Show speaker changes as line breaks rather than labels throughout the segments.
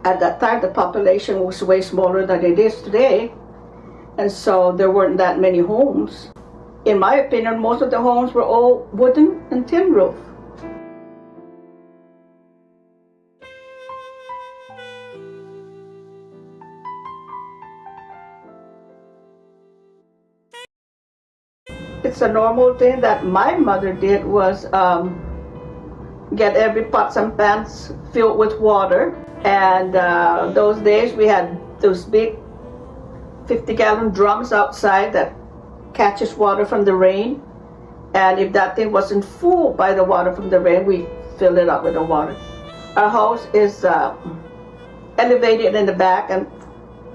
At that time, the population was way smaller than it is today, and so there weren't that many homes. In my opinion, most of the homes were all wooden and tin roof. It's a normal thing that my mother did was get every pots and pans filled with water. And those days we had those big 50-gallon drums outside that catches water from the rain. And if that thing wasn't full by the water from the rain, we fill it up with the water. Our house is elevated in the back and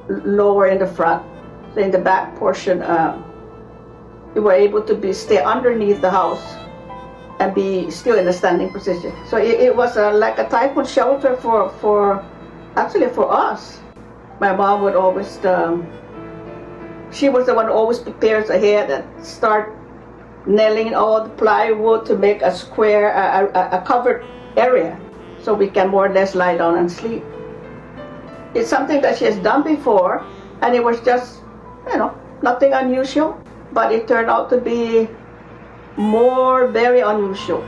lower in the front. So in the back portion, we were able to stay underneath the house and be still in a standing position. So it was like a typhoon shelter for us. My mom would always, she was the one who always prepares ahead and start nailing all the plywood to make a square, a covered area, so we can more or less lie down and sleep. It's something that she has done before, and it was just, nothing unusual, but it turned out to be very unusual.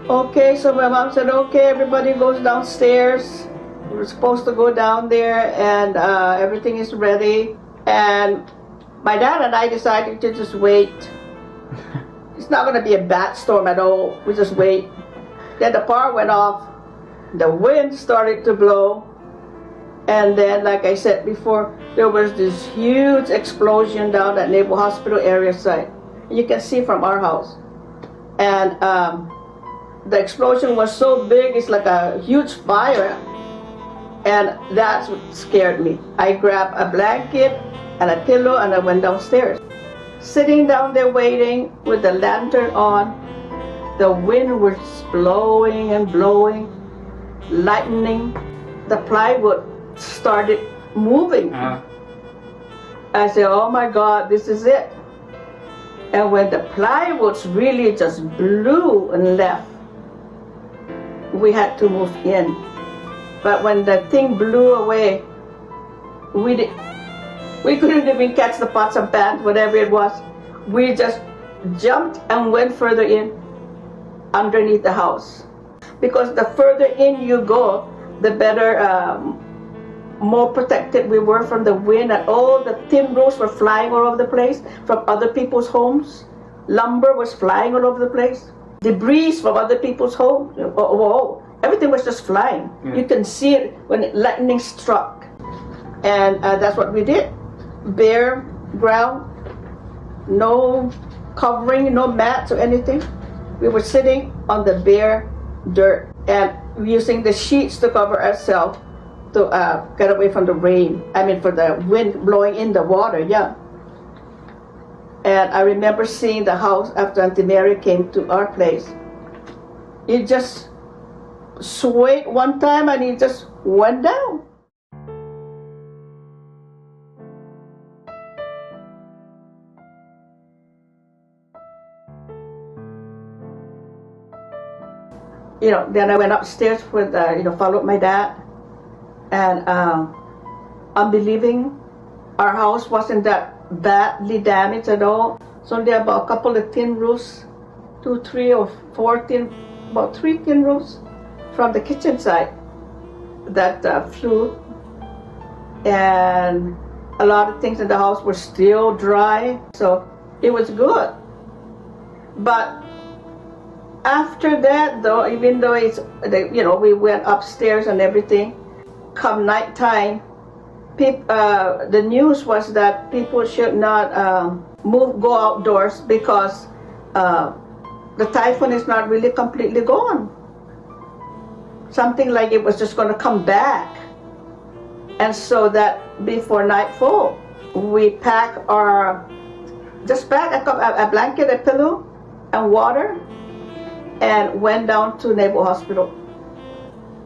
Okay, so my mom said, okay, everybody goes downstairs. We're supposed to go down there, and everything is ready. And my dad and I decided to just wait. It's not going to be a bad storm at all. We just wait. Then the power went off. The wind started to blow. And then, like I said before, there was this huge explosion down at Naval Hospital area site. You can see from our house. And the explosion was so big, it's like a huge fire. And that's what scared me. I grabbed a blanket and a pillow and I went downstairs. Sitting down there waiting with the lantern on, the wind was blowing and blowing, lightning. The plywood started moving. I said, oh my God, this is it. And when the plywoods really just blew and left, we had to move in. But when the thing blew away, we couldn't even catch the pots and pans, whatever it was. We just jumped and went further in, underneath the house. Because the further in you go, the better, more protected we were from the wind, and all the tin roofs were flying all over the place from other people's homes. Lumber was flying all over the place. Debris from other people's homes. Everything was just flying. You can see it when lightning struck. And that's what we did. Bare ground, no covering, no mats or anything. We were sitting on the bare dirt and using the sheets to cover ourselves to get away from the rain. For the wind blowing in the water, And I remember seeing the house after Auntie Mary came to our place. It just swayed one time and it just went down. Then I went upstairs with, followed my dad. And unbelieving, our house wasn't that badly damaged at all. It's only about a couple of tin roofs, 2, 3, or 4 about 3 tin roofs from the kitchen side that flew. And a lot of things in the house were still dry, so it was good. But after that, though, even though we went upstairs and everything, come nighttime, the news was that people should not go outdoors because the typhoon is not really completely gone. Something like it was just going to come back. And so that before nightfall, we just packed a blanket, a pillow, and water, and went down to Naval Hospital.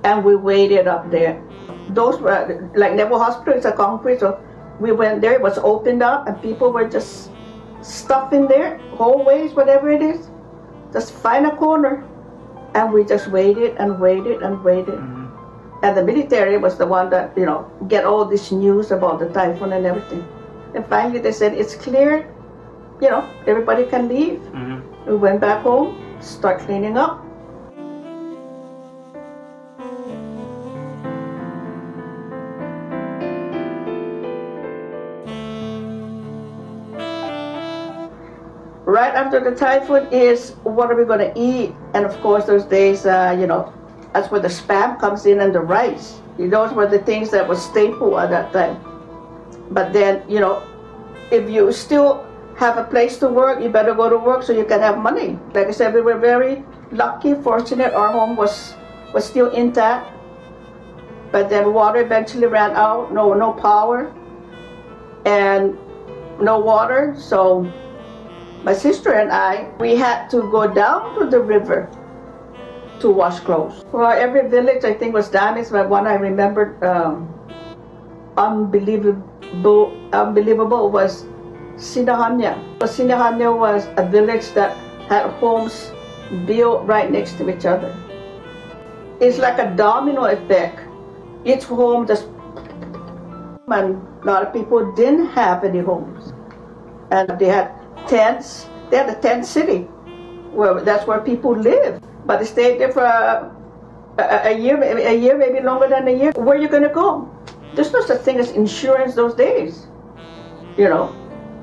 And we waited up there. Those were, like Naval Hospital is a concrete, so we went there, it was opened up, and people were just stuff in there, hallways, whatever it is. Just find a corner. And we just waited and waited and waited. And the military was the one that, get all this news about the typhoon and everything. And finally they said, it's clear, everybody can leave. We went back home, start cleaning up. Right after the typhoon is, what are we going to eat? And of course, those days, that's where the spam comes in and the rice. Those were the things that were staple at that time. But then, if you still have a place to work, you better go to work so you can have money. Like I said, we were very lucky, fortunate. Our home was still intact. But then water eventually ran out, no power, and no water. So my sister and I, we had to go down to the river to wash clothes. Well, every village I think was damaged, but one I remembered unbelievable was Sinahanya. Sinahanya was a village that had homes built right next to each other. It's like a domino effect. Each home just, and a lot of people didn't have any homes. And they had tents. They had a tent city. Well, that's where people live. But they stayed there for a year, maybe longer than a year. Where are you going to go? There's no such thing as insurance those days, And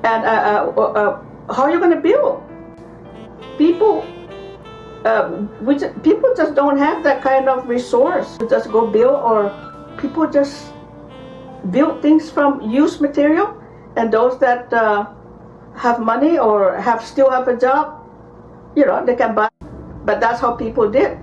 how are you going to build? People just don't have that kind of resource to just go build, or people just build things from used material, and those that have money or still have a job, they can buy. But that's how people did.